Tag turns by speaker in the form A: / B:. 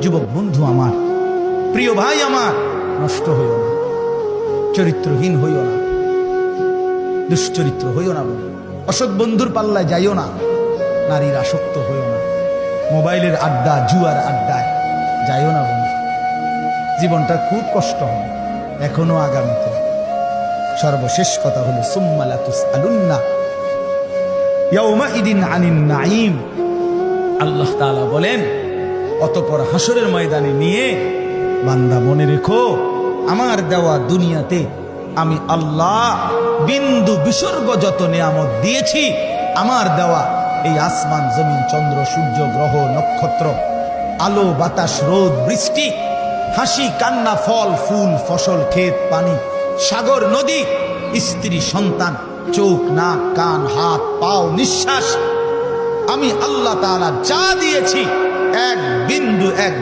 A: যুবক বন্ধু আমার, প্রিয় ভাই আমার, নষ্ট হইও না, চরিত্রহীন হইও না, দুশ্চরিত্র হইও না, অসৎ বন্ধুর পাল্লায় যাইও না, নারীর আসক্ত হইও না, মোবাইলের আড্ডা জুয়ার আড্ডায় যাইও না বন্ধু। জীবনটা খুব কষ্ট হবে এখনো, আগামীতে। সর্বশেষ কথা হলো সুম্মা লা তুসআলুন্না ইয়াউমাইদিন আনিন নাঈম। আল্লাহ তাআলা বলেন, অতঃপর হাসরের ময়দানে নিয়ে বান্দা মনে রেখো, আমার দেওয়া দুনিয়াতে আমি আল্লাহ বিন্দু বিসর্গ যত নিয়ামত দিয়েছি, আমার দেওয়া এই আসমান জমিন চন্দ্র সূর্য গ্রহ নক্ষত্র, আলো বাতাস রোদ বৃষ্টি, হাসি কান্না ফল ফুল ফসল ক্ষেত পানি সাগর নদী স্ত্রী সন্তান চোখ নাক কান হাত পাও নিঃশ্বাস, আমি আল্লাহ তাআলা যা দিয়েছি এক বিন্দু এক